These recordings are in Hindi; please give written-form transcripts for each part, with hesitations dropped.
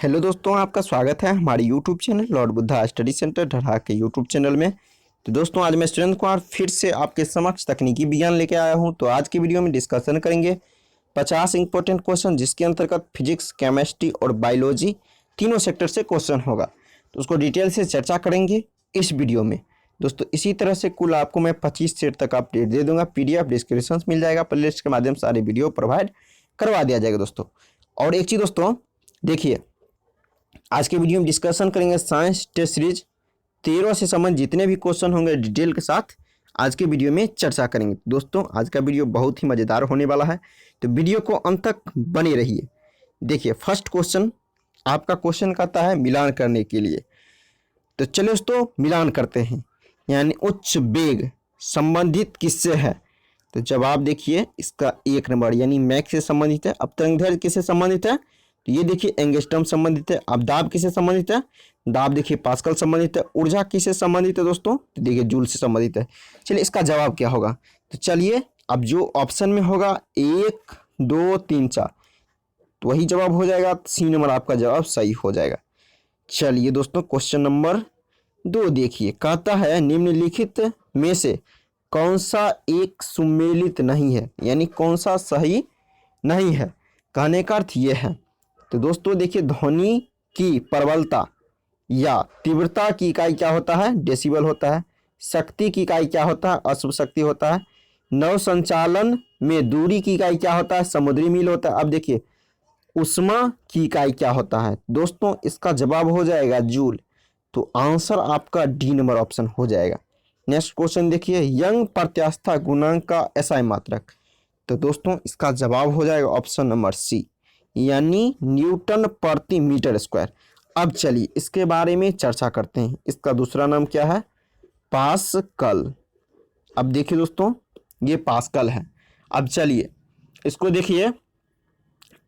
हेलो दोस्तों, आपका स्वागत है हमारे YouTube channel Lord Buddha study centre Dhadha के यूट्यूब चैनल में। तो दोस्तों, आज मैं स्टूडेंट कुमार फिर से आपके समक्ष तकनीकी विज्ञान लेके आया हूं। तो आज की वीडियो में डिस्कशन करेंगे 50 इंपॉर्टेंट क्वेश्चन, जिसके अंतर्गत फिजिक्स, केमिस्ट्री और बायोलॉजी तीनों सेक्टर से क्वेश्चन होगा। तो उसको डिटेल से चर्चा करेंगे इस वीडियो में। दोस्तों, इसी तरह से कुल आपको मैं 25 सेट तक अपडेट दे दूंगा। PDF डिस्क्रिप्शन मिल जाएगा, प्लेलिस्ट के माध्यम से सारे वीडियो प्रोवाइड करवा दिया जाएगा दोस्तों। और एक चीज़ दोस्तों देखिए, आज के वीडियो में डिस्कशन करेंगे साइंस टेस्ट सीरीज 13 से संबंधित जितने भी क्वेश्चन होंगे डिटेल के साथ आज के वीडियो में चर्चा करेंगे। दोस्तों, आज का वीडियो बहुत ही मज़ेदार होने वाला है, तो वीडियो को अंत तक बने रहिए। देखिए, फर्स्ट क्वेश्चन आपका क्वेश्चन कहता है मिलान करने के लिए। तो चलिए दोस्तों मिलान करते हैं, यानी उच्च वेग संबंधित किससे है। तो जवाब देखिए इसका 1 नंबर यानी मैक से संबंधित है। अब तरंगदैर्घ्य किससे संबंधित है, तो ये देखिए एंगस्ट्रॉम संबंधित है। अब दाब किससे संबंधित है, दाब देखिए पास्कल संबंधित है। ऊर्जा किससे संबंधित है दोस्तों, तो देखिए जूल से संबंधित है। चलिए इसका जवाब क्या होगा, तो चलिए अब जो ऑप्शन में होगा 1 2 3 4 तो वही जवाब हो जाएगा। C नंबर आपका जवाब सही हो जाएगा। चलिए दोस्तों क्वेश्चन नंबर 2 देखिए, कहता है निम्नलिखित में से कौन सा एक सुमेलित नहीं है, यानी कौन सा सही नहीं है। कहने का अर्थ ये है, तो दोस्तों देखिए ध्वनि की प्रबलता या तीव्रता की इकाई क्या होता है, डेसिबल होता है। शक्ति की इकाई क्या होता है, अश्व शक्ति होता है। नौ संचालन में दूरी की इकाई क्या होता है, समुद्री मील होता है। अब देखिए उष्मा की इकाई क्या होता है दोस्तों, इसका जवाब हो जाएगा जूल। तो आंसर आपका D नंबर ऑप्शन हो जाएगा। नेक्स्ट क्वेश्चन देखिए, यंग प्रत्यास्था गुणांक का SI मात्रक। तो दोस्तों इसका जवाब हो जाएगा ऑप्शन नंबर C, यानी न्यूटन प्रति मीटर स्क्वायर। अब चलिए इसके बारे में चर्चा करते हैं। इसका दूसरा नाम क्या है, पास्कल। अब देखिए दोस्तों ये पास्कल है। अब चलिए इसको देखिए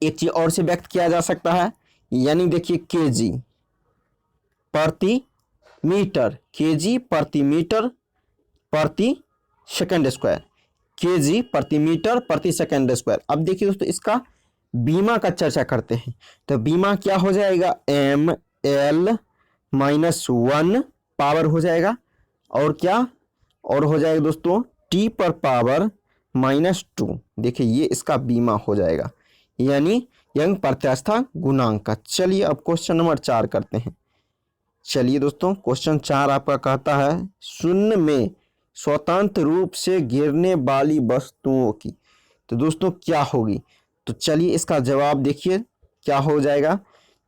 एक चीज और से व्यक्त किया जा सकता है, यानी देखिए kg प्रति मीटर, kg प्रति मीटर प्रति सेकंड स्क्वायर, kg प्रति मीटर प्रति सेकंड स्क्वायर। अब देखिए दोस्तों इसका बीमा का चर्चा करते हैं। तो बीमा क्या हो जाएगा, ml -1 पावर हो जाएगा, और क्या और हो जाएगा दोस्तों t पर पावर -2। देखिए ये इसका बीमा हो जाएगा, यानी यंग प्रत्यास्था गुणांक का। चलिए अब क्वेश्चन नंबर 4 करते हैं। चलिए दोस्तों क्वेश्चन 4 आपका कहता है शून्य में स्वतंत्र रूप से गिरने वाली वस्तुओं की तो दोस्तों क्या होगी। तो चलिए इसका जवाब देखिए क्या हो जाएगा।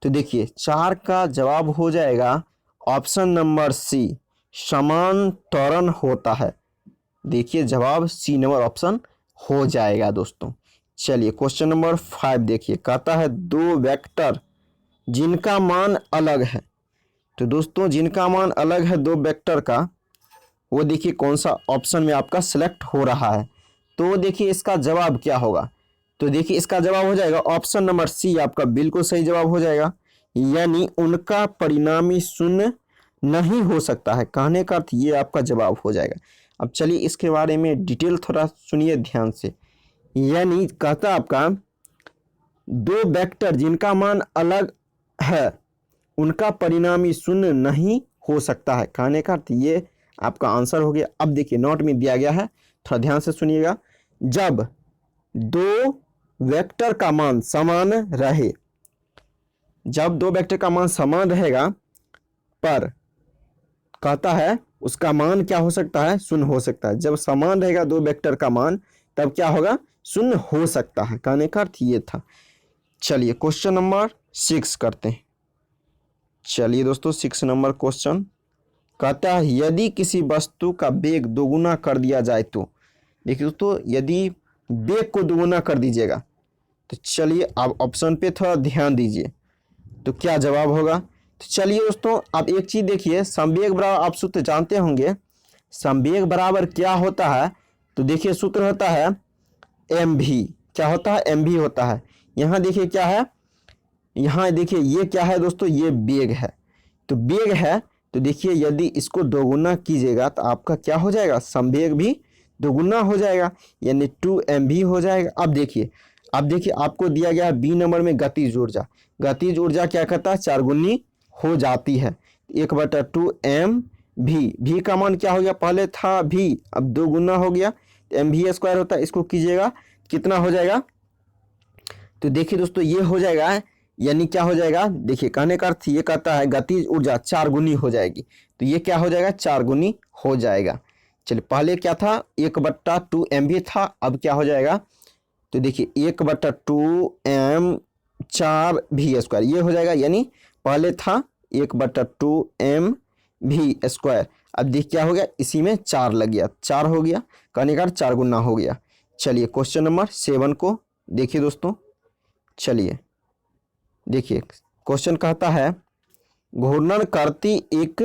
तो देखिए 4 का जवाब हो जाएगा ऑप्शन नंबर C, समान त्वरण होता है। देखिए जवाब C नंबर ऑप्शन हो जाएगा दोस्तों। चलिए क्वेश्चन नंबर 5 देखिए, कहता है 2 वेक्टर जिनका मान अलग है। तो दोस्तों जिनका मान अलग है 2 वेक्टर का, वो देखिए कौन सा ऑप्शन में आपका सिलेक्ट हो रहा है। तो देखिए इसका जवाब क्या होगा, तो देखिए इसका जवाब हो जाएगा ऑप्शन नंबर C आपका बिल्कुल सही जवाब हो जाएगा, यानी उनका परिणामी शून्य नहीं हो सकता है। कहने का अर्थ ये आपका जवाब हो जाएगा। अब चलिए इसके बारे में डिटेल थोड़ा सुनिए ध्यान से। यानी कहता आपका 2 वेक्टर जिनका मान अलग है उनका परिणामी शून्य नहीं हो सकता है। कहने का अर्थ ये आपका आंसर हो गया। अब देखिए नोट में दिया गया है, थोड़ा ध्यान से सुनिएगा। जब 2 वेक्टर का मान समान रहे, जब 2 वेक्टर का मान समान रहेगा, पर कहता है उसका मान क्या हो सकता है, शून्य हो सकता है। जब समान रहेगा 2 वेक्टर का मान तब क्या होगा, शून्य हो सकता है। कहने का अर्थ ये था। चलिए क्वेश्चन नंबर 6 करते हैं। चलिए दोस्तों 6 नंबर क्वेश्चन कहता है यदि किसी वस्तु का वेग दोगुना कर दिया जाए तो। देखिए दोस्तों यदि वेग को दोगुना कर दीजिएगा, तो चलिए आप ऑप्शन पे थोड़ा ध्यान दीजिए तो क्या जवाब होगा। तो चलिए दोस्तों आप एक चीज देखिए, संवेग बराबर आप सूत्र जानते होंगे। संवेग बराबर क्या होता है, तो देखिए सूत्र होता है mv। क्या होता है, mv होता है। यहाँ देखिए क्या है, यहाँ देखिए ये क्या है दोस्तों, ये वेग है। तो वेग है तो देखिए यदि इसको दोगुना कीजिएगा तो आपका क्या हो जाएगा, संवेग भी दोगुना हो जाएगा, यानी 2mv हो जाएगा। अब देखिए अब देखिए आपको दिया गया है बी नंबर में गतिज ऊर्जा। गतिज ऊर्जा क्या करता है, 4 गुनी हो जाती है। 1/2 एम भी का मान क्या हो गया, पहले था भी, अब 2 गुना हो गया, एम भी स्क्वायर होता है। इसको कीजिएगा कितना हो जाएगा, तो देखिए दोस्तों ये हो जाएगा, यानी क्या हो जाएगा, देखिए कहने का अर्थ ये कहता है गतिज ऊर्जा 4 गुनी हो जाएगी, तो ये क्या हो जाएगा, 4 गुनी हो जाएगा। चलिए पहले क्या था, 1/2 एम भी था, अब क्या हो जाएगा, तो देखिए 1/2 एम 4 भी स्क्वायर ये हो जाएगा, यानी पहले था 1/2 एम भी स्क्वायर, अब देखिए क्या हो गया, इसी में 4 लग गया, 4 हो गया, कहने का 4 गुना हो गया। चलिए क्वेश्चन नंबर 7 को देखिए दोस्तों। चलिए देखिए क्वेश्चन कहता है, घूर्णन करती एक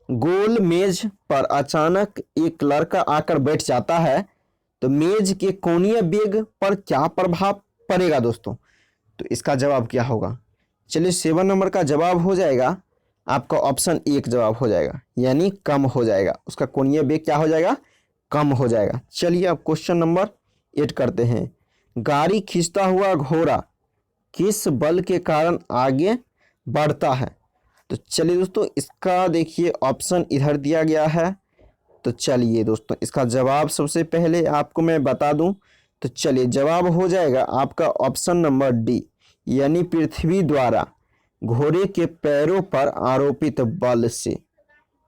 गोल मेज पर अचानक एक लड़का आकर बैठ जाता है, तो मेज के कोणीय वेग पर क्या प्रभाव पड़ेगा दोस्तों, तो इसका जवाब क्या होगा। चलिए 7 नंबर का जवाब हो जाएगा आपका ऑप्शन 1 जवाब हो जाएगा, यानी कम हो जाएगा, उसका कोणीय वेग क्या हो जाएगा, कम हो जाएगा। चलिए अब क्वेश्चन नंबर 8 करते हैं, गाड़ी खींचता हुआ घोड़ा किस बल के कारण आगे बढ़ता है, तो चलिए दोस्तों इसका देखिए ऑप्शन इधर दिया गया है, तो चलिए दोस्तों इसका जवाब सबसे पहले आपको मैं बता दूं, तो चलिए जवाब हो जाएगा आपका ऑप्शन नंबर डी, यानी पृथ्वी द्वारा घोड़े के पैरों पर आरोपित बल से,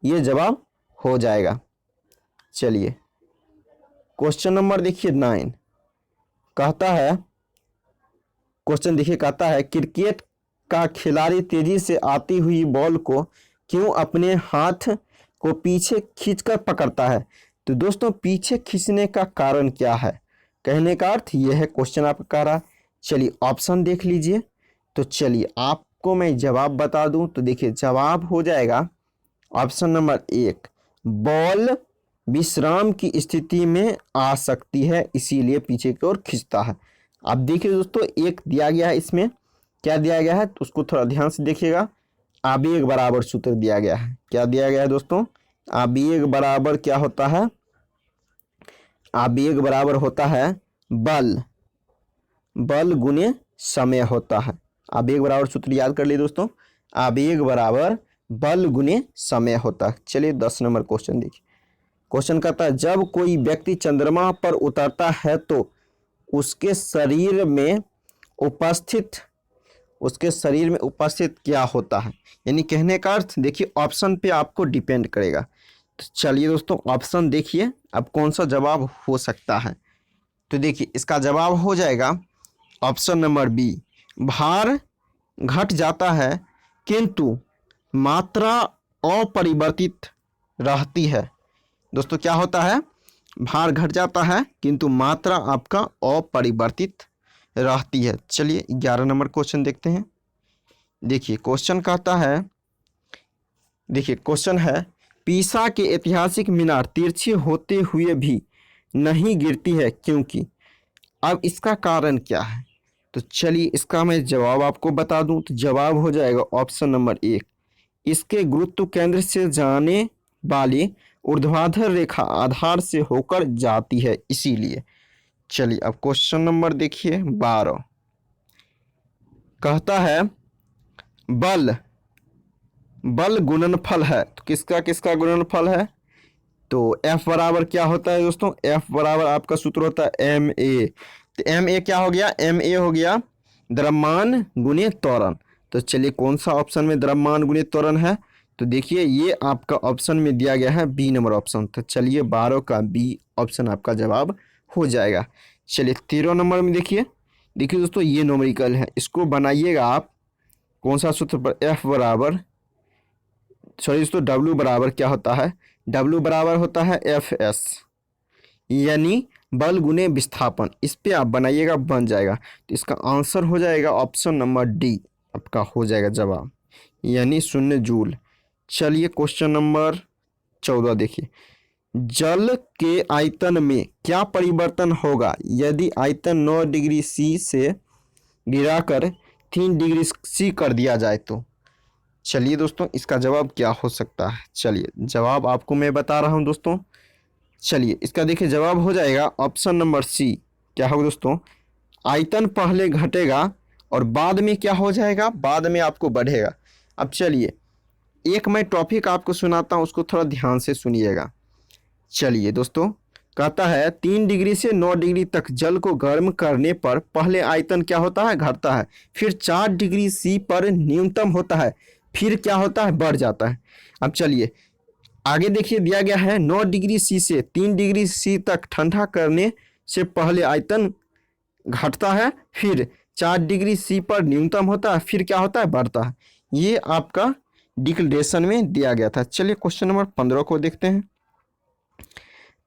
ये जवाब हो जाएगा। चलिए क्वेश्चन नंबर देखिए 9 कहता है, क्वेश्चन देखिए कहता है, क्रिकेट का खिलाड़ी तेजी से आती हुई बॉल को क्यों अपने हाथ को पीछे खींचकर पकड़ता है, तो दोस्तों पीछे खींचने का कारण क्या है, कहने का अर्थ यह है, क्वेश्चन आपका कह रहा है। चलिए ऑप्शन देख लीजिए, तो चलिए आपको मैं जवाब बता दूं, तो देखिए जवाब हो जाएगा ऑप्शन नंबर 1, बॉल विश्राम की स्थिति में आ सकती है इसीलिए पीछे की ओर खींचता है। अब देखिए दोस्तों एक दिया गया है, इसमें क्या दिया गया है, तो उसको थोड़ा ध्यान से देखिएगा, आवेग बराबर सूत्र दिया गया है। क्या दिया गया है दोस्तों, आवेग बराबर क्या होता है, आवेग बराबर होता है बल गुने समय होता है। आवेग बराबर सूत्र याद कर लिए दोस्तों, आवेग बराबर बल गुने समय होता है। चलिए 10 नंबर क्वेश्चन देखिए, क्वेश्चन कहता है, जब कोई व्यक्ति चंद्रमा पर उतरता है तो उसके शरीर में उपस्थित क्या होता है, यानी कहने का अर्थ देखिए ऑप्शन पे आपको डिपेंड करेगा। तो चलिए दोस्तों ऑप्शन देखिए अब कौन सा जवाब हो सकता है, तो देखिए इसका जवाब हो जाएगा ऑप्शन नंबर बी, भार घट जाता है किंतु मात्रा अपरिवर्तित रहती है। दोस्तों क्या होता है, भार घट जाता है किंतु मात्रा आपका अपरिवर्तित रहती है। चलिए 11 नंबर क्वेश्चन देखते हैं। देखिए क्वेश्चन कहता है, देखिए क्वेश्चन है, पीसा के ऐतिहासिक मीनार तिरछी होते हुए भी नहीं गिरती है क्योंकि, अब इसका कारण क्या है, तो चलिए इसका मैं जवाब आपको बता दूं, तो जवाब हो जाएगा ऑप्शन नंबर 1, इसके गुरुत्व केंद्र से जाने वाली ऊर्ध्वाधर रेखा आधार से होकर जाती है इसीलिए। चलिए अब क्वेश्चन नंबर देखिए 12 कहता है, बल गुणनफल है, तो किसका किसका गुणनफल है, तो F बराबर क्या होता है दोस्तों, F बराबर आपका सूत्र होता है ma, तो ma क्या हो गया, ma हो गया द्रव्यमान गुणे त्वरण। तो चलिए कौन सा ऑप्शन में द्रव्यमान गुणे त्वरण है, तो देखिए ये आपका ऑप्शन में दिया गया है बी नंबर ऑप्शन, तो चलिए 12 का बी ऑप्शन आपका जवाब हो जाएगा। चलिए 13 नंबर में देखिए दोस्तों ये न्यूमेरिकल है, इसको बनाइएगा आप कौन सा सूत्र पर, F बराबर सॉरी दोस्तों W बराबर क्या होता है, W बराबर होता है FS, यानी बल गुने विस्थापन, इस पे आप बनाइएगा बन जाएगा, तो इसका आंसर हो जाएगा ऑप्शन नंबर डी आपका हो जाएगा जवाब, यानी 0 जूल। चलिए क्वेश्चन नंबर 14 देखिए, जल के आयतन में क्या परिवर्तन होगा यदि आयतन 9 डिग्री सी से गिराकर 3 डिग्री सी कर दिया जाए, तो चलिए दोस्तों इसका जवाब क्या हो सकता है, चलिए जवाब आपको मैं बता रहा हूं दोस्तों। चलिए इसका देखिए जवाब हो जाएगा ऑप्शन नंबर सी, क्या होगा दोस्तों, आयतन पहले घटेगा और बाद में क्या हो जाएगा, बाद में आपको बढ़ेगा। अब चलिए एक मैं टॉपिक आपको सुनाता हूँ, उसको थोड़ा ध्यान से सुनिएगा। चलिए दोस्तों, कहता है 3 डिग्री से 9 डिग्री तक जल को गर्म करने पर पहले आयतन क्या होता है, घटता है, फिर 4 डिग्री सी पर न्यूनतम होता है, फिर क्या होता है, बढ़ जाता है। अब चलिए आगे देखिए, दिया गया है 9 डिग्री सी से 3 डिग्री सी तक ठंडा करने से पहले आयतन घटता है, फिर 4 डिग्री सी पर न्यूनतम होता है, फिर क्या होता है, बढ़ता है। ये आपका डिक्लेरेशन में दिया गया था। चलिए क्वेश्चन नंबर 15 को देखते हैं।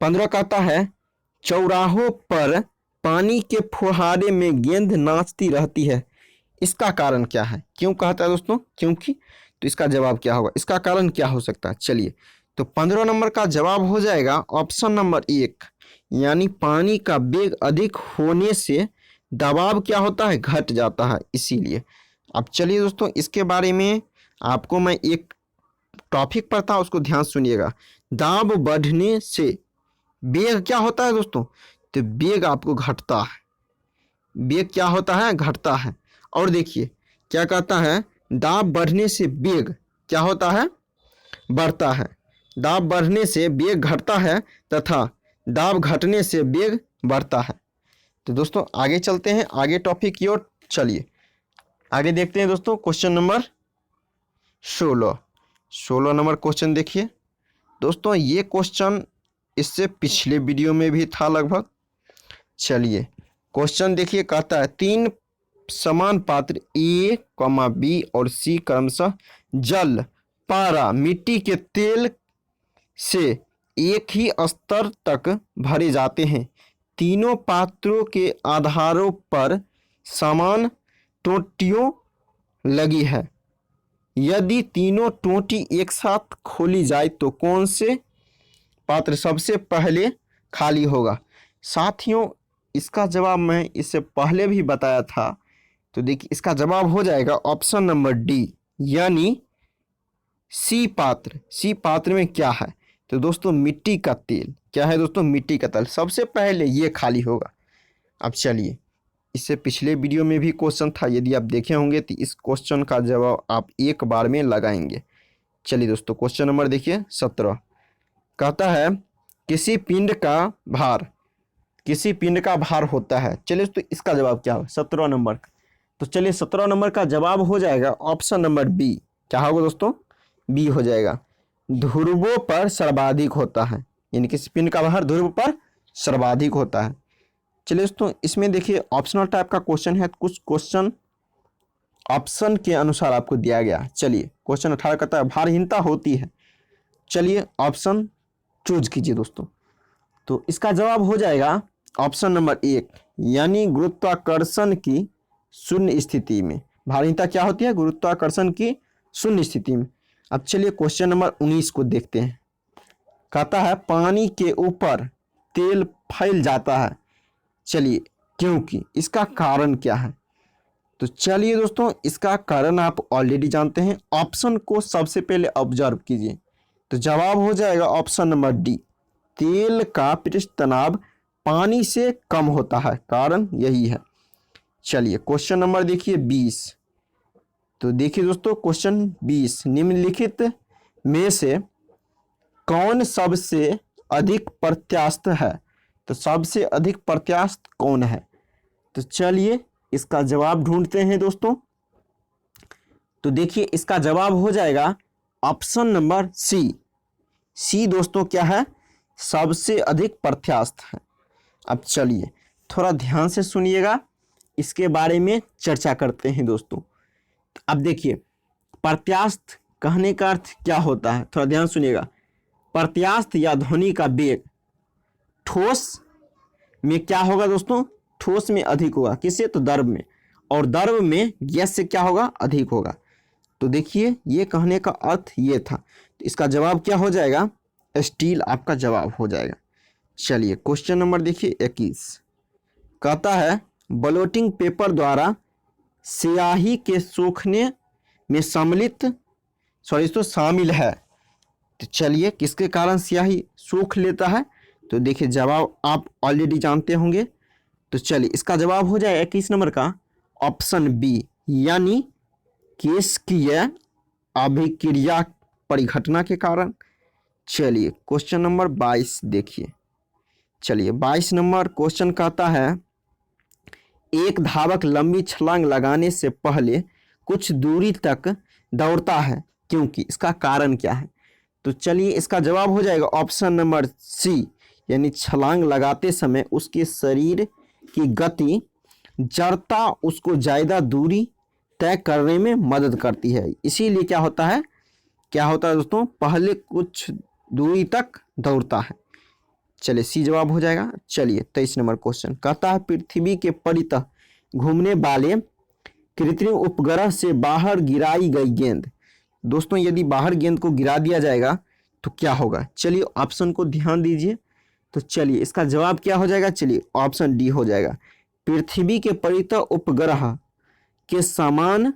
15 कहता है चौराहों पर पानी के फुहारे में गेंद नाचती रहती है, इसका कारण क्या है। क्यों कहता है दोस्तों, क्योंकि, तो इसका जवाब क्या होगा, इसका कारण क्या हो सकता है। चलिए तो 15 नंबर का जवाब हो जाएगा ऑप्शन नंबर 1, यानी पानी का वेग अधिक होने से दबाव क्या होता है, घट जाता है, इसीलिए। अब चलिए दोस्तों इसके बारे में आपको मैं एक टॉपिक पढ़ता हूँ, उसको ध्यान सुनिएगा। दाब बढ़ने से वेग क्या होता है दोस्तों, तो वेग आपको घटता है, वेग क्या होता है, घटता है। और देखिए क्या कहता है, दाब बढ़ने से वेग क्या होता है, बढ़ता है। दाब बढ़ने से वेग घटता है तथा दाब घटने से वेग बढ़ता है। तो दोस्तों आगे चलते हैं, आगे टॉपिक की ओर। चलिए आगे देखते हैं दोस्तों क्वेश्चन नंबर 16 नंबर क्वेश्चन देखिए दोस्तों, ये क्वेश्चन इससे पिछले वीडियो में भी था लगभग। चलिए क्वेश्चन देखिए, कहता है 3 समान पात्र ए, बी और सी क्रमशः जल, पारा, मिट्टी के तेल से एक ही स्तर तक भरे जाते हैं। तीनों पात्रों के आधारों पर समान टोंटियों लगी है। यदि तीनों टोंटी एक साथ खोली जाए तो कौन से पात्र सबसे पहले खाली होगा। साथियों इसका जवाब मैं इससे पहले भी बताया था, तो देखिए इसका जवाब हो जाएगा ऑप्शन नंबर डी, यानी सी पात्र। सी पात्र में क्या है, तो दोस्तों मिट्टी का तेल। क्या है दोस्तों, मिट्टी का तेल सबसे पहले ये खाली होगा। अब चलिए, इससे पिछले वीडियो में भी क्वेश्चन था, यदि आप देखे होंगे तो इस क्वेश्चन का जवाब आप एक बार में लगाएंगे। चलिए दोस्तों क्वेश्चन नंबर देखिए 17, कहता है किसी पिंड का भार होता है। चलिए तो इसका जवाब क्या होगा 17 नंबर का, तो चलिए 17 नंबर का जवाब हो जाएगा ऑप्शन नंबर बी। क्या होगा दोस्तों, बी हो जाएगा, ध्रुवों पर सर्वाधिक होता है, यानी कि पिंड का भार ध्रुव पर सर्वाधिक होता है। चलिए दोस्तों इसमें देखिए ऑप्शनल टाइप का क्वेश्चन है, कुछ क्वेश्चन ऑप्शन के अनुसार आपको दिया गया। चलिए क्वेश्चन 18 कहता है भारहीनता होती है। चलिए ऑप्शन चूज कीजिए दोस्तों, तो इसका जवाब हो जाएगा ऑप्शन नंबर 1, यानी गुरुत्वाकर्षण की शून्य स्थिति में। भारहीनता क्या होती है, गुरुत्वाकर्षण की शून्य स्थिति में। अब चलिए क्वेश्चन नंबर 19 को देखते हैं। कहता है पानी के ऊपर तेल फैल जाता है। चलिए क्योंकि, इसका कारण क्या है, तो चलिए दोस्तों इसका कारण आप ऑलरेडी जानते हैं। ऑप्शन को सबसे पहले ऑब्जर्व कीजिए, तो जवाब हो जाएगा ऑप्शन नंबर डी, तेल का पृष्ठ तनाव पानी से कम होता है, कारण यही है। चलिए क्वेश्चन नंबर देखिए 20, तो देखिए दोस्तों क्वेश्चन 20, निम्नलिखित में से कौन सबसे अधिक प्रत्यास्थ है, तो सबसे अधिक प्रत्यास्थ कौन है। तो चलिए इसका जवाब ढूंढते हैं दोस्तों, तो देखिए इसका जवाब हो जाएगा ऑप्शन नंबर सी। सी दोस्तों क्या है, सबसे अधिक प्रत्यास्थ है। अब चलिए थोड़ा ध्यान से सुनिएगा, इसके बारे में चर्चा करते हैं दोस्तों। अब देखिए प्रत्यास्थ कहने का अर्थ क्या होता है, थोड़ा ध्यान सुनिएगा। प्रत्यास्थ या ध्वनि का वेग ठोस में क्या होगा दोस्तों, ठोस में अधिक होगा, किससे, तो द्रव में, और द्रव में गैस से क्या होगा, अधिक होगा। तो देखिए ये कहने का अर्थ ये था, तो इसका जवाब क्या हो जाएगा, स्टील आपका जवाब हो जाएगा। चलिए क्वेश्चन नंबर देखिए 21, कहता है ब्लोटिंग पेपर द्वारा स्याही के सूखने में शामिल है। तो चलिए किसके कारण स्याही सूख लेता है, तो देखिए जवाब आप ऑलरेडी जानते होंगे, तो चलिए इसका जवाब हो जाएगा 21 नंबर का ऑप्शन बी, यानी केशकीय अभिक्रिया परिघटना के कारण। चलिए क्वेश्चन नंबर 22 देखिए। चलिए 22 नंबर क्वेश्चन कहता है एक धावक लंबी छलांग लगाने से पहले कुछ दूरी तक दौड़ता है क्योंकि, इसका कारण क्या है? तो चलिए इसका जवाब हो जाएगा ऑप्शन नंबर सी, यानी छलांग लगाते समय उसके शरीर की गति जड़ता उसको ज़्यादा दूरी तय करने में मदद करती है, इसीलिए क्या होता है दोस्तों, पहले कुछ दूरी तक दौड़ता है। चलिए सी जवाब हो जाएगा। चलिए 23 नंबर क्वेश्चन कहता है पृथ्वी के परितः घूमने वाले कृत्रिम उपग्रह से बाहर गिराई गई गेंद। दोस्तों यदि बाहर गेंद को गिरा दिया जाएगा तो क्या होगा? चलिए ऑप्शन को ध्यान दीजिए। तो चलिए इसका जवाब क्या हो जाएगा? चलिए ऑप्शन डी हो जाएगा, पृथ्वी के परितः उपग्रह के समान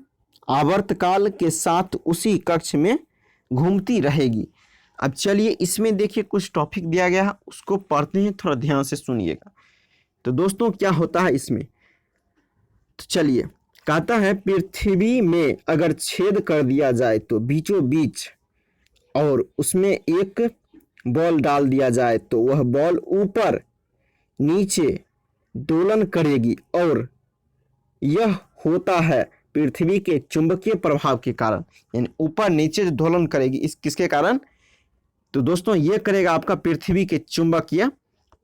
आवर्तकाल के साथ उसी कक्ष में घूमती रहेगी। अब चलिए इसमें देखिए कुछ टॉपिक दिया गया है, उसको पढ़ते हैं, थोड़ा ध्यान से सुनिएगा। तो दोस्तों क्या होता है इसमें? तो चलिए कहता है पृथ्वी में अगर छेद कर दिया जाए तो बीचों बीच और उसमें एक बॉल डाल दिया जाए तो वह बॉल ऊपर नीचे दोलन करेगी, और यह होता है पृथ्वी के चुंबकीय प्रभाव के कारण, यानी ऊपर नीचे दोलन करेगी। इस किसके कारण? तो दोस्तों ये करेगा आपका पृथ्वी के चुंबकीय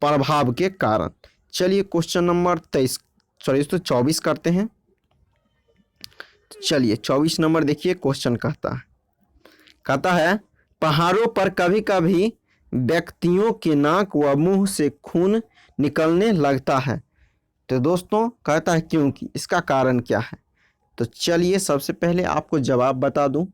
प्रभाव के कारण। चलिए क्वेश्चन नंबर 24 करते हैं। चलिए 24 नंबर देखिए क्वेश्चन कहता है पहाड़ों पर कभी कभी व्यक्तियों के नाक व मुंह से खून निकलने लगता है। तो दोस्तों कहता है क्योंकि, इसका कारण क्या है? तो चलिए सबसे पहले आपको जवाब बता दूं।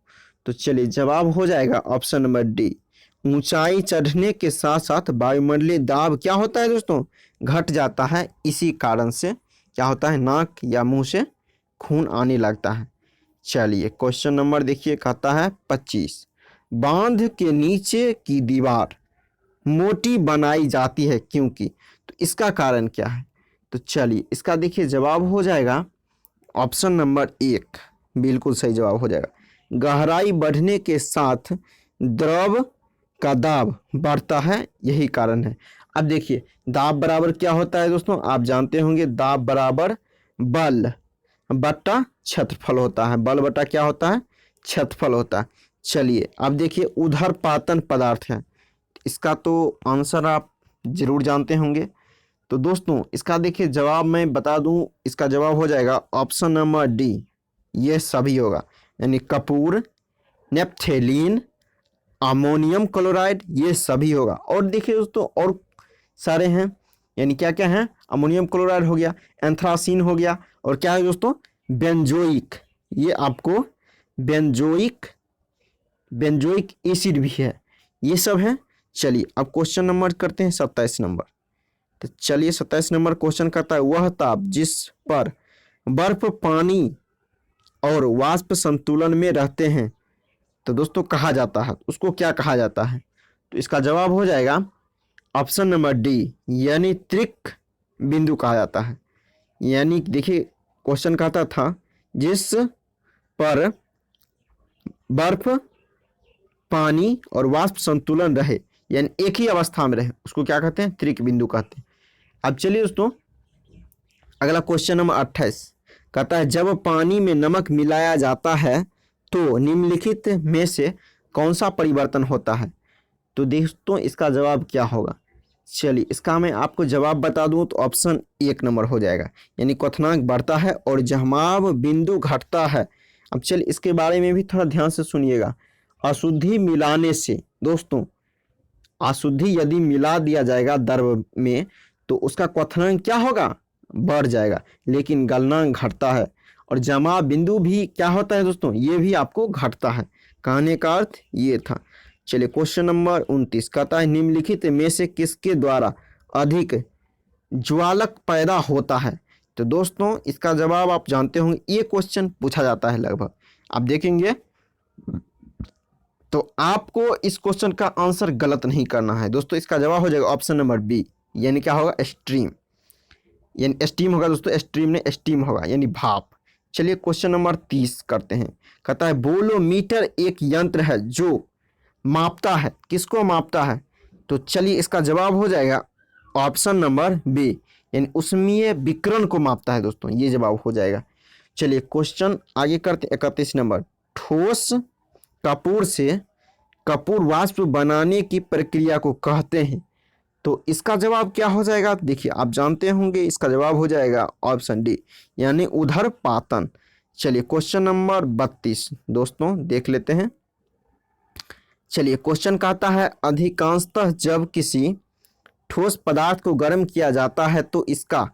तो चलिए जवाब हो जाएगा ऑप्शन नंबर डी, ऊंचाई चढ़ने के साथ साथ वायुमंडलीय दाब क्या होता है दोस्तों? घट जाता है, इसी कारण से क्या होता है, नाक या मुंह से खून आने लगता है। चलिए क्वेश्चन नंबर देखिए कहता है 25, बांध के नीचे की दीवार मोटी बनाई जाती है क्योंकि, तो इसका कारण क्या है? तो चलिए इसका देखिए जवाब हो जाएगा ऑप्शन नंबर 1, बिल्कुल सही जवाब हो जाएगा, गहराई बढ़ने के साथ द्रव का दाब बढ़ता है, यही कारण है। अब देखिए दाब बराबर क्या होता है दोस्तों, आप जानते होंगे, दाब बराबर बल बटा क्षेत्रफल होता है। बल बटा क्या होता है? क्षेत्रफल होता है। चलिए अब देखिए ऊर्ध्वपातन पदार्थ है, इसका तो आंसर आप जरूर जानते होंगे। तो दोस्तों इसका देखिए जवाब मैं बता दूं, इसका जवाब हो जाएगा ऑप्शन नंबर डी, ये सभी होगा, यानी कपूर, नेप्थेलीन, अमोनियम क्लोराइड, ये सभी होगा। और देखिए दोस्तों और सारे हैं, यानी क्या क्या हैं? अमोनियम क्लोराइड हो गया, एंथ्रासीन हो गया, और क्या है दोस्तों? बेंजोइक, ये आपको बेंजोइक एसिड भी है, ये सब है। चलिए अब क्वेश्चन नंबर करते हैं 27 नंबर। तो चलिए 27 नंबर क्वेश्चन करता है वह ताप जिस पर बर्फ, पानी और वाष्प संतुलन में रहते हैं, तो दोस्तों कहा जाता है, उसको क्या कहा जाता है? तो इसका जवाब हो जाएगा ऑप्शन नंबर डी, यानी त्रिक बिंदु कहा जाता है। यानी देखिए क्वेश्चन कहता था जिस पर बर्फ, पानी और वाष्प संतुलन रहे, यानी एक ही अवस्था में रहे, उसको क्या कहते हैं? त्रिक बिंदु कहते हैं। अब चलिए दोस्तों अगला क्वेश्चन नंबर 28 कहता है जब पानी में नमक मिलाया जाता है तो निम्नलिखित में से कौन सा परिवर्तन होता है? तो दोस्तों इसका जवाब क्या होगा? चलिए इसका मैं आपको जवाब बता दूं तो ऑप्शन 1 नंबर हो जाएगा, यानी क्वथनांक बढ़ता है और जमाव बिंदु घटता है। अब चलिए इसके बारे में भी थोड़ा ध्यान से सुनिएगा। अशुद्धि मिलाने से दोस्तों, अशुद्धि यदि मिला दिया जाएगा द्रव में तो उसका क्वथनांक क्या होगा? बढ़ जाएगा, लेकिन गलनांक घटता है। और जमा बिंदु भी क्या होता है दोस्तों? ये भी आपको घटता है। कहने का अर्थ ये था। चलिए क्वेश्चन नंबर 29 कहता है निम्नलिखित में से किसके द्वारा अधिक ज्वालक पैदा होता है? तो दोस्तों इसका जवाब आप जानते होंगे, ये क्वेश्चन पूछा जाता है लगभग, आप देखेंगे। तो आपको इस क्वेश्चन का आंसर गलत नहीं करना है दोस्तों, इसका जवाब हो जाएगा ऑप्शन नंबर बी, यानी क्या होगा? स्ट्रीम। यानी स्टीम होगा दोस्तों, स्ट्रीम ने स्टीम होगा यानी भाप। चलिए क्वेश्चन नंबर 30 करते हैं। कहता है बोलोमीटर एक यंत्र है जो मापता है, किसको मापता है? तो चलिए इसका जवाब हो जाएगा ऑप्शन नंबर बी, यानी उष्मीय विकिरण को मापता है दोस्तों, ये जवाब हो जाएगा। चलिए क्वेश्चन आगे करते 31 नंबर। ठोस कपूर से कपूर वाष्प बनाने की प्रक्रिया को कहते हैं, तो इसका जवाब क्या हो जाएगा? देखिए आप जानते होंगे, इसका जवाब हो जाएगा ऑप्शन डी, यानी उधर्पातन। चलिए क्वेश्चन नंबर 32 दोस्तों देख लेते हैं। चलिए क्वेश्चन कहता है अधिकांशतः जब किसी ठोस पदार्थ को गर्म किया जाता है तो इसका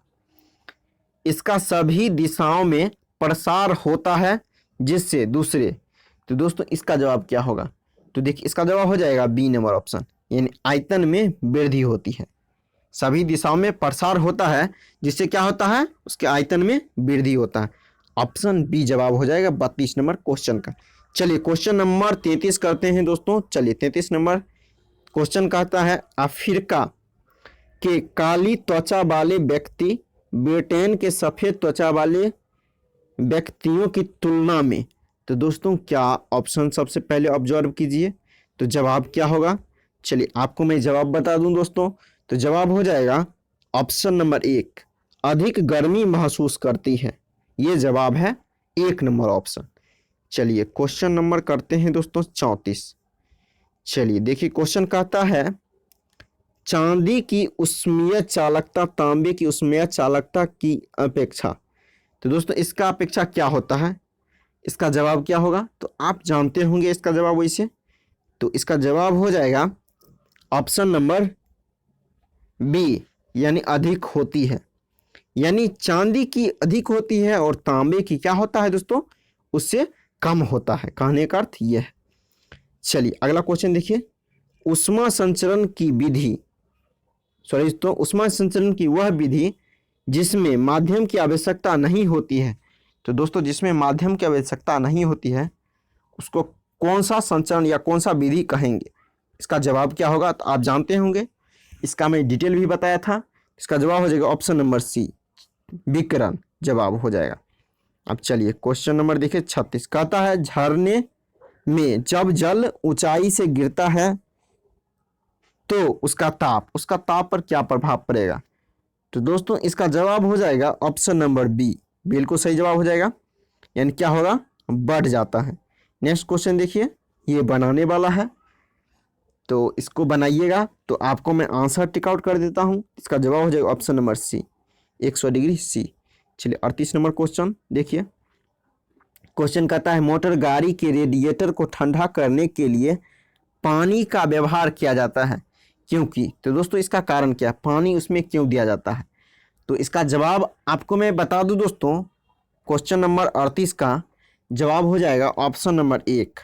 सभी दिशाओं में प्रसार होता है जिससे दूसरे, तो दोस्तों इसका जवाब क्या होगा? तो देखिए इसका जवाब हो जाएगा बी नंबर ऑप्शन, यानी आयतन में वृद्धि होती है। सभी दिशाओं में प्रसार होता है जिससे क्या होता है? उसके आयतन में वृद्धि होता है। ऑप्शन बी जवाब हो जाएगा 32 नंबर क्वेश्चन का। चलिए क्वेश्चन नंबर 33 करते हैं दोस्तों। चलिए 33 नंबर क्वेश्चन कहता है अफ्रीका के काली त्वचा वाले व्यक्ति ब्रिटेन के सफ़ेद त्वचा वाले व्यक्तियों की तुलना में, तो दोस्तों क्या ऑप्शन सबसे पहले ऑब्जर्व कीजिए, तो जवाब क्या होगा? चलिए आपको मैं जवाब बता दूं दोस्तों, तो जवाब हो जाएगा ऑप्शन नंबर 1, अधिक गर्मी महसूस करती है। ये जवाब है 1 नंबर ऑप्शन। चलिए क्वेश्चन नंबर करते हैं दोस्तों 34। चलिए देखिए क्वेश्चन कहता है चांदी की उष्मीय चालकता तांबे की उष्मीय चालकता की अपेक्षा, तो दोस्तों इसका अपेक्षा क्या होता है? इसका जवाब क्या होगा? तो आप जानते होंगे इसका जवाब वैसे, तो इसका जवाब हो जाएगा ऑप्शन नंबर बी, यानी अधिक होती है। यानी चांदी की अधिक होती है और तांबे की क्या होता है दोस्तों? उससे कम होता है, कहने का अर्थ यह है। चलिए अगला क्वेश्चन देखिए, ऊष्मा संचरण की विधि, सॉरी दोस्तों ऊष्मा संचरण की वह विधि जिसमें माध्यम की आवश्यकता नहीं होती है, तो दोस्तों जिसमें माध्यम की आवश्यकता नहीं होती है उसको कौन सा संचरण या कौन सा विधि कहेंगे? इसका जवाब क्या होगा? तो आप जानते होंगे, इसका मैं डिटेल भी बताया था। इसका जवाब हो जाएगा ऑप्शन नंबर सी, विकिरण जवाब हो जाएगा। अब चलिए क्वेश्चन नंबर देखिए 36, कहता है झरने में जब जल ऊंचाई से गिरता है तो उसका ताप पर क्या प्रभाव पड़ेगा? तो दोस्तों इसका जवाब हो जाएगा ऑप्शन नंबर बी, बिल्कुल सही जवाब हो जाएगा, यानी क्या होगा? बढ़ जाता है। नेक्स्ट क्वेश्चन देखिए, ये बनाने वाला है तो इसको बनाइएगा, तो आपको मैं आंसर टिक आउट कर देता हूँ। इसका जवाब हो जाएगा option number C, 100 degree C. चलिए 38 नंबर क्वेश्चन देखिए, क्वेश्चन कहता है मोटर गाड़ी के रेडिएटर को ठंडा करने के लिए पानी का व्यवहार किया जाता है क्योंकि, तो दोस्तों इसका कारण क्या? पानी उसमें क्यों दिया जाता है? तो इसका जवाब आपको मैं बता दूं दोस्तों, क्वेश्चन नंबर 38 का जवाब हो जाएगा ऑप्शन नंबर 1,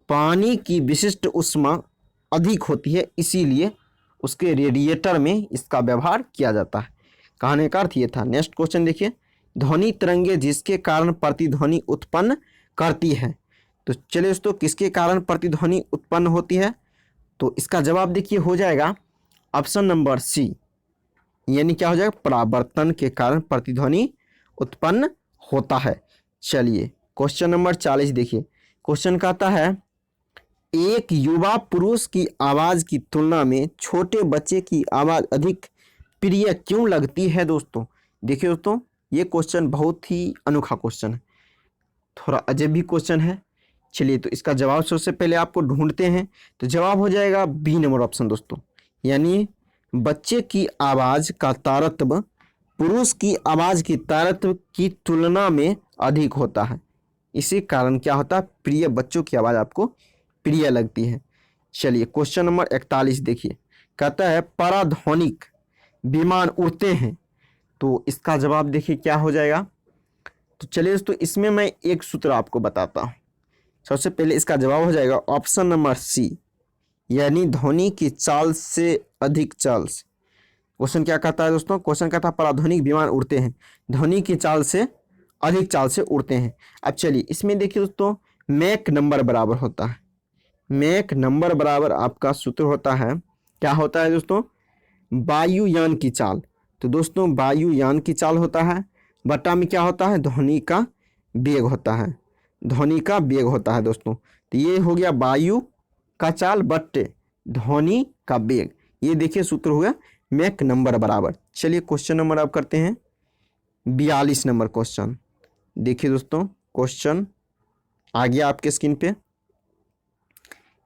पानी की विशिष्ट ऊष्मा अधिक होती है इसीलिए उसके रेडिएटर में इसका व्यवहार किया जाता है, कहने का अर्थ ये था। नेक्स्ट क्वेश्चन देखिए, ध्वनि तरंगे जिसके कारण प्रतिध्वनि उत्पन्न करती है, तो चलिए दोस्तों किसके कारण प्रतिध्वनि उत्पन्न होती है? तो इसका जवाब देखिए हो जाएगा ऑप्शन नंबर सी, यानी क्या हो जाएगा? परावर्तन के कारण प्रतिध्वनि उत्पन्न होता है। चलिए क्वेश्चन नंबर 40 देखिए, क्वेश्चन कहता है एक युवा पुरुष की आवाज़ की तुलना में छोटे बच्चे की आवाज़ अधिक प्रिय क्यों लगती है? दोस्तों देखिए दोस्तों ये क्वेश्चन बहुत ही अनोखा क्वेश्चन है, थोड़ा अजब भी क्वेश्चन है। चलिए तो इसका जवाब सबसे पहले आपको ढूंढते हैं, तो जवाब हो जाएगा बी नंबर ऑप्शन दोस्तों, यानी बच्चे की आवाज़ का तारतम्य पुरुष की आवाज़ की तारतम्य की तुलना में अधिक होता है, इसी कारण क्या होता है? प्रिय बच्चों की आवाज़ आपको प्रिय लगती है। चलिए क्वेश्चन नंबर 41 देखिए, कहता है पराध्वनिक विमान उड़ते हैं, तो इसका जवाब देखिए क्या हो जाएगा? तो चलिए दोस्तों इसमें मैं एक सूत्र आपको बताता हूँ। सबसे पहले इसका जवाब हो जाएगा ऑप्शन नंबर सी, यानी ध्वनि की चाल से अधिक चाल से। क्वेश्चन क्या कहता है दोस्तों? क्वेश्चन कहता है पराध्वनिक विमान उड़ते हैं, ध्वनि की चाल से अधिक चाल से उड़ते हैं। अब चलिए इसमें देखिए दोस्तों मैक नंबर बराबर होता है, मैक नंबर बराबर आपका सूत्र होता है, क्या होता है दोस्तों? वायुयान की चाल, तो दोस्तों वायुयान की चाल होता है, बट्टा में क्या होता है, ध्वनि का वेग होता है, ध्वनि का वेग होता है दोस्तों। तो ये हो गया वायु का चाल बट्टे ध्वनि का वेग। ये देखिए सूत्र हो गया मैक नंबर बराबर। चलिए क्वेश्चन नंबर आप करते हैं 42 नंबर क्वेश्चन। देखिए दोस्तों क्वेश्चन आ गया आपके स्क्रीन पे।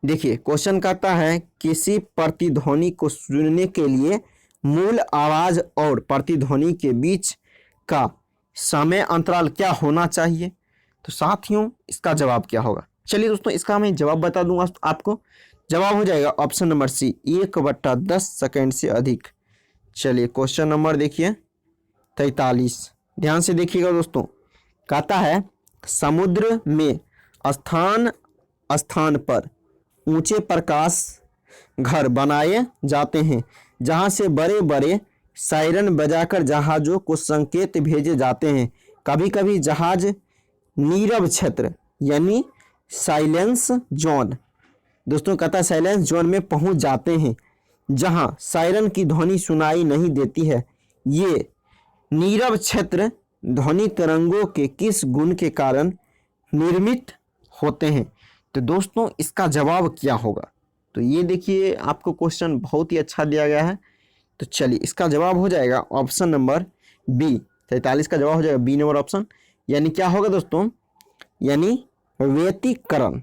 देखिए क्वेश्चन कहता है किसी प्रतिध्वनि को सुनने के लिए मूल आवाज और प्रतिध्वनि के बीच का समय अंतराल क्या होना चाहिए। तो साथियों इसका जवाब क्या होगा। चलिए दोस्तों इसका मैं जवाब बता दूंगा आपको। जवाब हो जाएगा ऑप्शन नंबर सी 1/10 सेकेंड से अधिक। चलिए क्वेश्चन नंबर देखिए 43, ध्यान से देखिएगा दोस्तों। कहता है समुद्र में स्थान स्थान पर ऊंचे प्रकाश घर बनाए जाते हैं जहां से बड़े बड़े सायरन बजाकर जहाज़ों को संकेत भेजे जाते हैं। कभी कभी जहाज नीरव क्षेत्र यानी साइलेंस जोन, दोस्तों कहता है साइलेंस जोन में पहुंच जाते हैं जहां सायरन की ध्वनि सुनाई नहीं देती है। ये नीरव क्षेत्र ध्वनि तरंगों के किस गुण के कारण निर्मित होते हैं। तो दोस्तों इसका जवाब क्या होगा। तो ये देखिए आपको क्वेश्चन बहुत ही अच्छा दिया गया है। तो चलिए इसका जवाब हो जाएगा ऑप्शन नंबर बी। 43 का जवाब हो जाएगा बी नंबर ऑप्शन। यानी क्या होगा दोस्तों, यानी व्यतिकरण,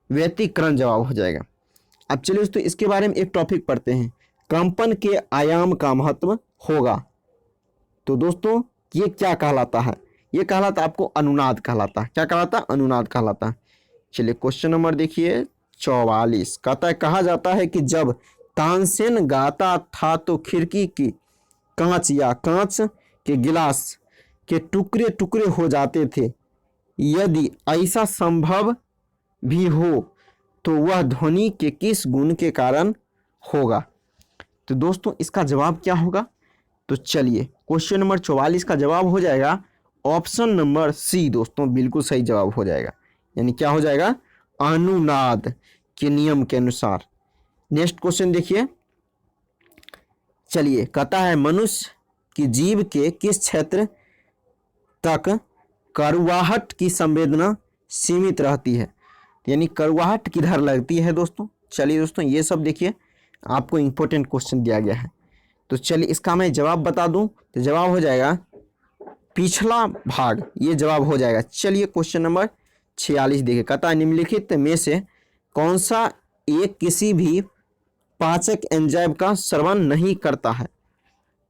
व्यतिकरण जवाब हो जाएगा। अब चलिए दोस्तों इसके बारे में एक टॉपिक पढ़ते हैं। कंपन के आयाम का महत्व होगा। तो दोस्तों ये क्या कहलाता है, ये कहलाता आपको अनुनाद कहलाता है। क्या कहलाता है, अनुनाद कहलाता है। चलिए क्वेश्चन नंबर देखिए 44। कहता है कहा जाता है कि जब तानसेन गाता था तो खिड़की की कांच या कांच के गिलास के टुकड़े टुकड़े हो जाते थे। यदि ऐसा संभव भी हो तो वह ध्वनि के किस गुण के कारण होगा। तो दोस्तों इसका जवाब क्या होगा। तो चलिए क्वेश्चन नंबर 44 का जवाब हो जाएगा ऑप्शन नंबर सी। दोस्तों बिल्कुल सही जवाब हो जाएगा। यानी क्या हो जाएगा, अनुनाद के नियम के अनुसार। नेक्स्ट क्वेश्चन देखिए। चलिए कहता है मनुष्य की जीभ के किस क्षेत्र तक कड़वाहट की संवेदना सीमित रहती है। यानी कड़वाहट किधर लगती है दोस्तों। चलिए दोस्तों ये सब देखिए आपको इंपॉर्टेंट क्वेश्चन दिया गया है। तो चलिए इसका मैं जवाब बता दूं। तो जवाब हो जाएगा पिछला भाग, ये जवाब हो जाएगा। चलिए क्वेश्चन नंबर 46 देखिए। कहता है निम्नलिखित में से कौन सा एक किसी भी पाचक एंजाइम का स्रवण नहीं करता है।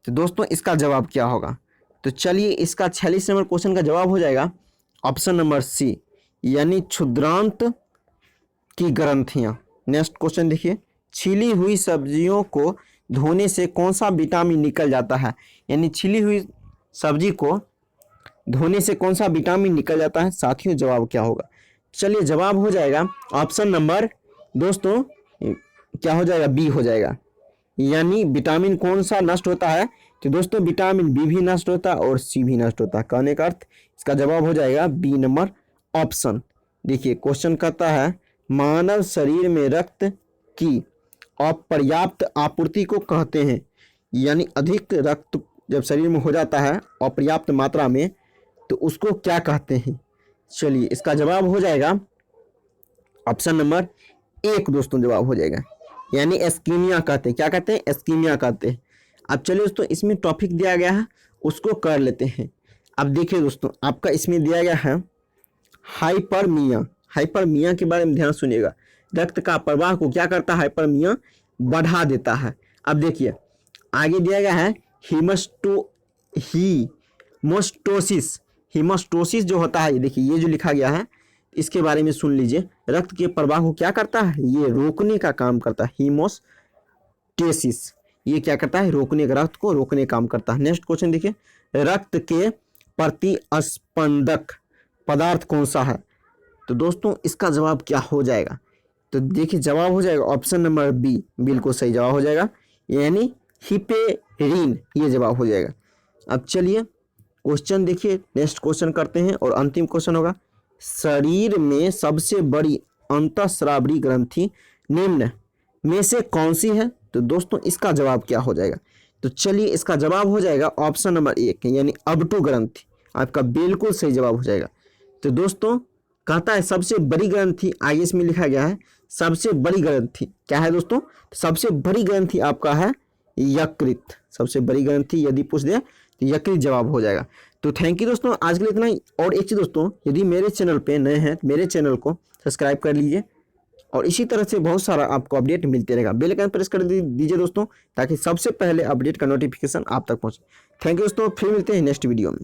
तो दोस्तों इसका जवाब क्या होगा। तो चलिए इसका 46 नंबर क्वेश्चन का जवाब हो जाएगा ऑप्शन नंबर सी, यानी क्षुद्रांत की ग्रंथियां। नेक्स्ट क्वेश्चन देखिए। छिली हुई सब्जियों को धोने से कौन सा विटामिन निकल जाता है। यानी छिली हुई सब्जी को धोने से कौन सा विटामिन निकल जाता है। साथियों जवाब क्या होगा। चलिए जवाब हो जाएगा ऑप्शन नंबर दोस्तों क्या हो जाएगा, बी हो जाएगा। यानी विटामिन कौन सा नष्ट होता है। तो दोस्तों विटामिन बी भी नष्ट होता है और सी भी नष्ट होता है। कहने का अर्थ इसका जवाब हो जाएगा बी नंबर ऑप्शन। देखिए क्वेश्चन कहता है मानव शरीर में रक्त की अपर्याप्त आपूर्ति को कहते हैं। यानी अधिक रक्त जब शरीर में हो जाता है अपर्याप्त मात्रा में तो उसको क्या कहते हैं। चलिए इसका जवाब हो जाएगा ऑप्शन नंबर एक। दोस्तों जवाब हो जाएगा यानी एस्कीमिया कहते हैं। क्या कहते हैं, एस्कीमिया कहते हैं। अब चलिए दोस्तों इसमें टॉपिक दिया गया है उसको कर लेते हैं। अब देखिए दोस्तों आपका इसमें दिया गया है हाइपरमिया। हाइपरमिया के बारे में ध्यान सुनिएगा। रक्त का प्रवाह को क्या करता है, हाइपरमिया बढ़ा देता है। अब देखिए आगे दिया गया है हीमोस्टोसिस। हीमोस्टोसिस जो होता है, देखिए ये जो लिखा गया है इसके बारे में सुन लीजिए। रक्त के प्रवाह को क्या करता है, ये रोकने का काम करता है। हीमोस्टेसिस ये क्या करता है, रोकने का, रक्त को रोकने का काम करता है। नेक्स्ट क्वेश्चन देखिए रक्त के प्रतिस्पंदक पदार्थ कौन सा है। तो दोस्तों इसका जवाब क्या हो जाएगा। तो देखिए जवाब हो जाएगा ऑप्शन नंबर बी, बिल्कुल सही जवाब हो जाएगा। यानी हिपेरिन ये जवाब हो जाएगा। अब चलिए क्वेश्चन देखिए, नेक्स्ट क्वेश्चन करते हैं और अंतिम क्वेश्चन होगा शरीर में सबसे बड़ी अंतःस्रावी ग्रंथि निम्न में से कौन सी है। तो दोस्तों इसका जवाब क्या हो जाएगा। तो चलिए इसका जवाब हो जाएगा ऑप्शन नंबर 1 यानी अबटू ग्रंथि, आपका बिल्कुल सही जवाब हो जाएगा। तो दोस्तों कहता है सबसे बड़ी ग्रंथि, आगे इसमें लिखा गया है सबसे बड़ी ग्रंथि क्या है दोस्तों, सबसे बड़ी ग्रंथि आपका है यकृत। सबसे बड़ी ग्रंथि यदि पूछ दे तो यकृत जवाब हो जाएगा। तो थैंक यू दोस्तों, आज के लिए इतना ही। और एक चीज़ दोस्तों, यदि मेरे चैनल पे नए हैं तो मेरे चैनल को सब्सक्राइब कर लीजिए और इसी तरह से बहुत सारा आपको अपडेट मिलते रहेगा। बेल आइकन प्रेस कर दीजिए दोस्तों, ताकि सबसे पहले अपडेट का नोटिफिकेशन आप तक पहुंचे। थैंक यू दोस्तों, फिर मिलते हैं नेक्स्ट वीडियो में।